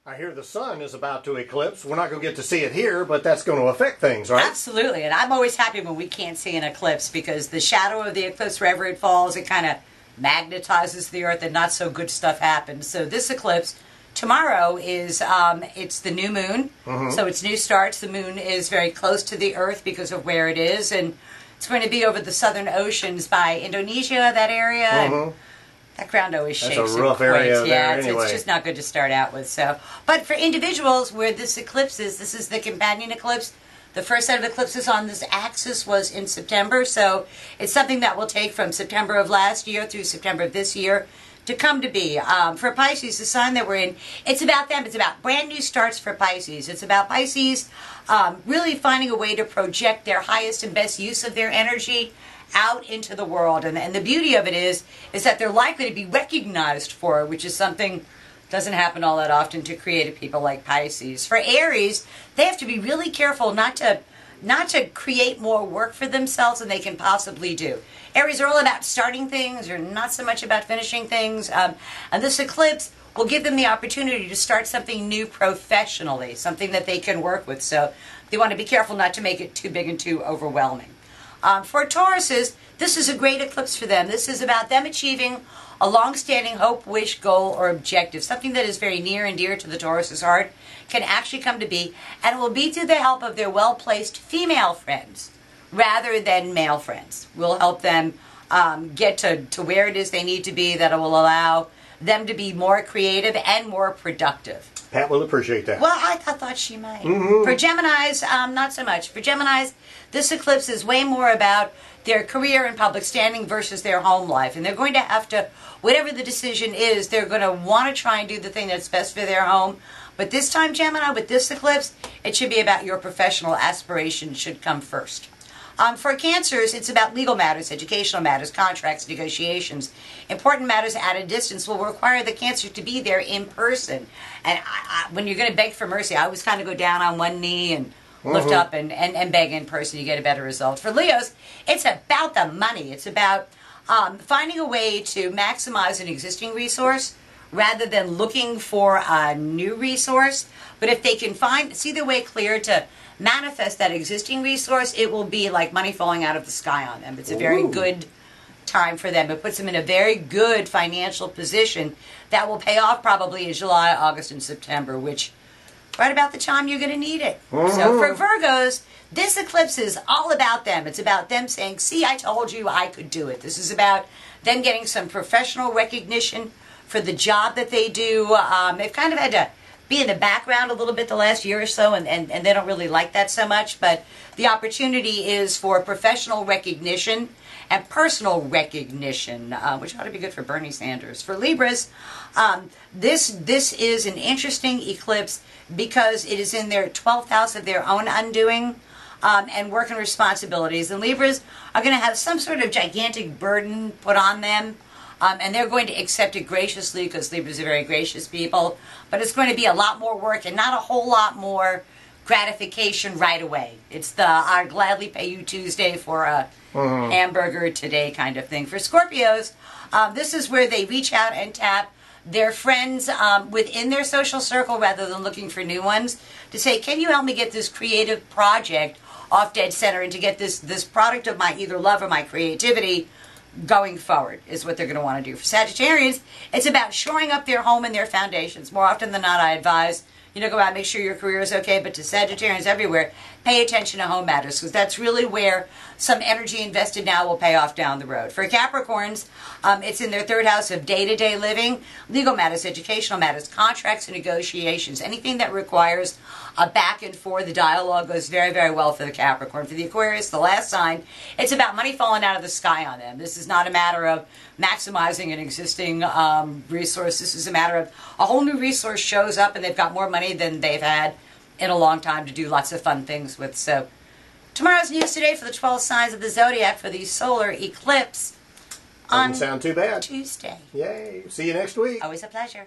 I hear the sun is about to eclipse. We're not going to get to see it here, but that's going to affect things, right? Absolutely, and I'm always happy when we can't see an eclipse because the shadow of the eclipse, wherever it falls, it kind of magnetizes the earth and not so good stuff happens. So this eclipse tomorrow is, it's the new moon, so it's new starts. The moon is very close to the earth because of where it is, and it's going to be over the southern oceans by Indonesia, that area, and that ground always shakes. That's a rough area there anyway. It's just not good to start out with. So, but for individuals where this eclipse is, this is the companion eclipse. The first set of eclipses on this axis was in September, so it's something that will take from September of last year through September of this year to come to be. For Pisces, the sign that we're in, it's about them. It's about brand new starts for Pisces. It's about Pisces really finding a way to project their highest and best use of their energy out into the world. And the beauty of it is that they're likely to be recognized for it, which is something doesn't happen all that often to creative people like Pisces. For Aries, they have to be really careful not to create more work for themselves than they can possibly do. Aries are all about starting things, or not so much about finishing things. And this eclipse will give them the opportunity to start something new professionally, something that they can work with. So they want to be careful not to make it too big and too overwhelming. For Tauruses, this is a great eclipse for them. This is about them achieving a long-standing hope, wish, goal, or objective. Something that is very near and dear to the Taurus's heart can actually come to be, and it will be through the help of their well-placed female friends rather than male friends. We'll help them get to where it is they need to be, that it will allow them to be more creative and more productive. Pat will appreciate that. Well, I thought she might. For Geminis, not so much. For Geminis, this eclipse is way more about their career and public standing versus their home life. And they're going to have to, whatever the decision is, they're going to want to try and do the thing that's best for their home. But this time, Gemini, with this eclipse, it should be about your professional aspirations should come first. For Cancers, it's about legal matters, educational matters, contracts, negotiations. Important matters at a distance will require the Cancer to be there in person. And when you're going to beg for mercy, I always kind of go down on one knee and lift up and beg in person. You get a better result. For Leos, it's about the money. It's about finding a way to maximize an existing resource rather than looking for a new resource. But if they can see their way clear to manifest that existing resource, it will be like money falling out of the sky on them. It's a very good time for them. It puts them in a very good financial position that will pay off probably in July, August, and September, which right about the time you're going to need it. So for Virgos, this eclipse is all about them. It's about them saying, see, I told you I could do it. This is about them getting some professional recognition for the job that they do. They've kind of had to be in the background a little bit the last year or so, and they don't really like that so much, but the opportunity is for professional recognition and personal recognition, which ought to be good for Bernie Sanders. For Libras, this is an interesting eclipse because it is in their 12th house of their own undoing and work and responsibilities, and Libras are going to have some sort of gigantic burden put on them. And they're going to accept it graciously because Libras are very gracious people. But it's going to be a lot more work and not a whole lot more gratification right away. It's the I'll gladly pay you Tuesday for a hamburger today kind of thing. For Scorpios, this is where they reach out and tap their friends within their social circle rather than looking for new ones to say, can you help me get this creative project off dead center and to get this product of my either love or my creativity going forward is what they're going to want to do. For Sagittarians, it's about shoring up their home and their foundations. More often than not, I advise, go out and make sure your career is okay, but to Sagittarians everywhere, pay attention to home matters because that's really where some energy invested now will pay off down the road. For Capricorns, it's in their 3rd house of day-to-day living, legal matters, educational matters, contracts and negotiations. Anything that requires a back and forth, the dialogue goes very, very well for the Capricorn. For the Aquarius, the last sign, it's about money falling out of the sky on them. This is not a matter of maximizing an existing resource. This is a matter of a whole new resource shows up and they've got more money than they've had in a long time to do lots of fun things with. So tomorrow's news today for the 12 signs of the zodiac for the solar eclipse on Doesn't sound too bad. Tuesday. Yay. See you next week. Always a pleasure.